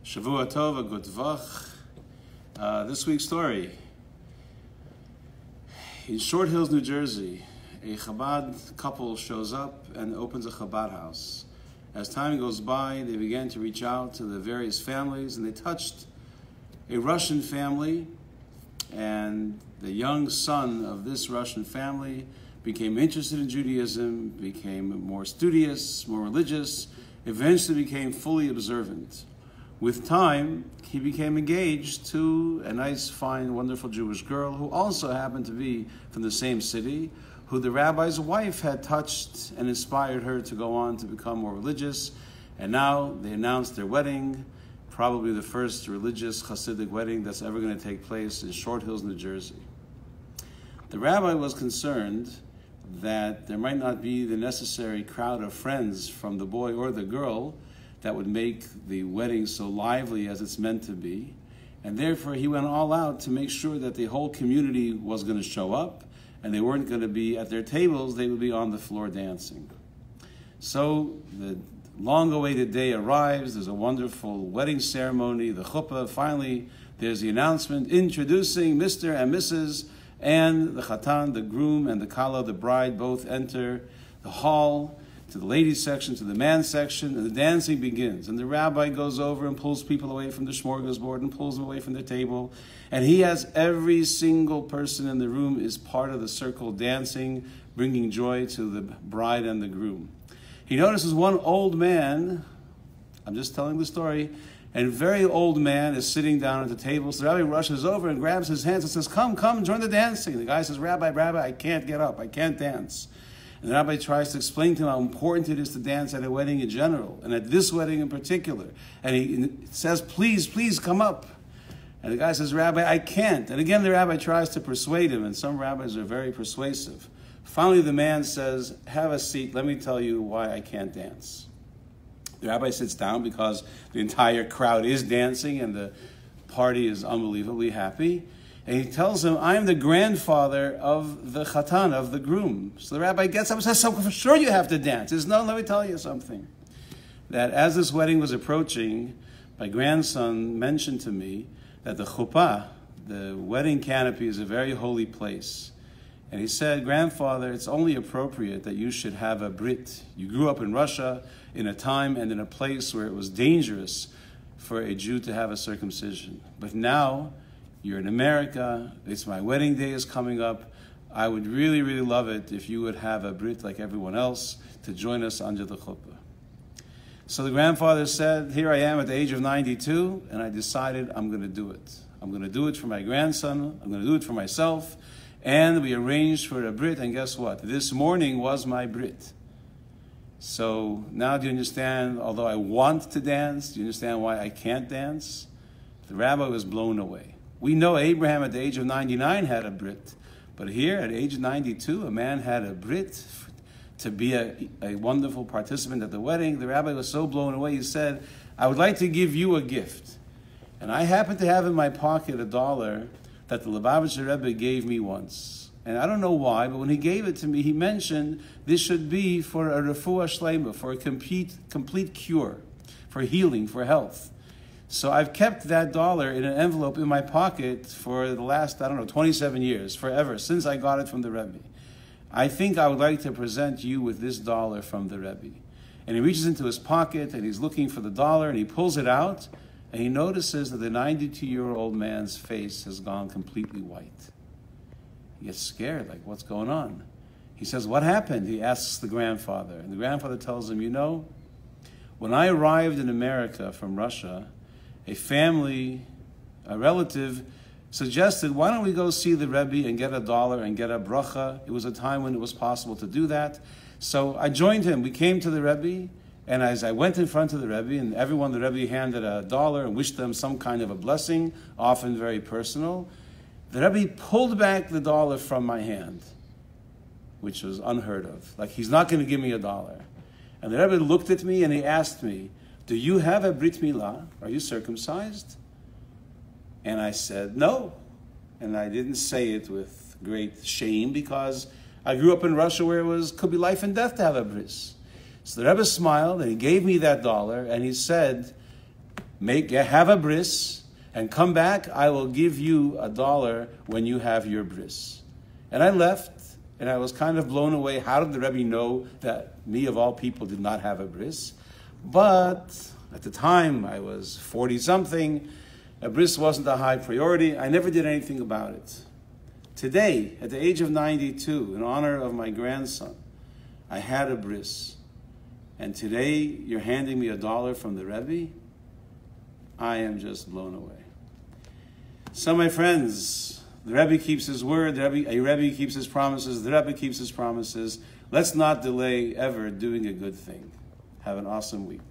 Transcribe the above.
Shavua Tov, a good vach. This week's story. In Short Hills, New Jersey, a Chabad couple shows up and opens a Chabad house. As time goes by, they began to reach out to the various families, and they touched a Russian family, and the young son of this Russian family became interested in Judaism, became more studious, more religious, eventually became fully observant. With time, he became engaged to a nice, fine, wonderful Jewish girl who also happened to be from the same city, who the rabbi's wife had touched and inspired her to go on to become more religious. And now they announced their wedding, probably the first religious Hasidic wedding that's ever going to take place in Short Hills, New Jersey. The rabbi was concerned that there might not be the necessary crowd of friends from the boy or the girl that would make the wedding so lively as it's meant to be. And therefore he went all out to make sure that the whole community was going to show up, and they weren't going to be at their tables, they would be on the floor dancing. So the long-awaited day arrives, there's a wonderful wedding ceremony, the chuppah. Finally, there's the announcement introducing Mr. and Mrs., and the Chatan, the groom, and the Kala, the bride, both enter the hall, to the ladies section, to the man section, and the dancing begins. And the rabbi goes over and pulls people away from the smorgasbord and pulls them away from their table. And he has every single person in the room is part of the circle dancing, bringing joy to the bride and the groom. He notices one old man, I'm just telling the story, and a very old man is sitting down at the table. So the rabbi rushes over and grabs his hands and says, come, join the dancing. The guy says, Rabbi, I can't get up, I can't dance. And the rabbi tries to explain to him how important it is to dance at a wedding in general, and at this wedding in particular. And he says, please come up. And the guy says, Rabbi, I can't. And again, the rabbi tries to persuade him, and some rabbis are very persuasive. Finally, the man says, have a seat, let me tell you why I can't dance. The rabbi sits down because the entire crowd is dancing and the party is unbelievably happy. And he tells him, I am the grandfather of the Chatan, of the groom. So the rabbi gets up and says, so for sure you have to dance. He says, no, let me tell you something. That as this wedding was approaching, my grandson mentioned to me that the chuppah, the wedding canopy, is a very holy place. And he said, grandfather, it's only appropriate that you should have a brit. You grew up in Russia in a time and in a place where it was dangerous for a Jew to have a circumcision. But now, you're in America, it's my wedding day is coming up. I would really, really love it if you would have a brit like everyone else to join us under the chuppah. So the grandfather said, here I am at the age of 92, and I decided I'm going to do it. I'm going to do it for my grandson, I'm going to do it for myself. And we arranged for a brit, and guess what? This morning was my brit. So now do you understand, although I want to dance, do you understand why I can't dance? The rabbi was blown away. We know Abraham at the age of 99 had a brit, but here at age 92, a man had a brit to be a wonderful participant at the wedding. The rabbi was so blown away, he said, I would like to give you a gift. And I happen to have in my pocket $1 that the Lubavitcher Rebbe gave me once. And I don't know why, but when he gave it to me, he mentioned this should be for a refuah shlema, for a complete cure, for healing, for health. So I've kept that $1 in an envelope in my pocket for the last, 27 years, forever, since I got it from the Rebbe. I think I would like to present you with this $1 from the Rebbe. And he reaches into his pocket, and he's looking for the $1, and he pulls it out, and he notices that the 92-year-old man's face has gone completely white. He gets scared, like, what's going on? He says, what happened? He asks the grandfather. And the grandfather tells him, when I arrived in America from Russia, a relative suggested, why don't we go see the Rebbe and get $1 and get a bracha? It was a time when it was possible to do that. So I joined him. We came to the Rebbe, and as I went in front of the Rebbe, and everyone, the Rebbe handed $1 and wished them some kind of a blessing, often very personal. The Rebbe pulled back the $1 from my hand, which was unheard of. Like, he's not going to give me $1. And the Rebbe looked at me and he asked me, do you have a Brit Milah? Are you circumcised? And I said, no. And I didn't say it with great shame because I grew up in Russia where could be life and death to have a bris. So the Rebbe smiled and he gave me that $1 and he said, have a bris, and come back. I will give you $1 when you have your bris. And I left, and I was kind of blown away. How did the Rebbe know that me, of all people, did not have a bris? But at the time, I was 40-something. A bris wasn't a high priority. I never did anything about it. Today, at the age of 92, in honor of my grandson, I had a bris. And today, you're handing me $1 from the Rebbe? I am just blown away. So, my friends, the Rebbe keeps his word, a Rebbe keeps his promises, the Rebbe keeps his promises. Let's not delay ever doing a good thing. Have an awesome week.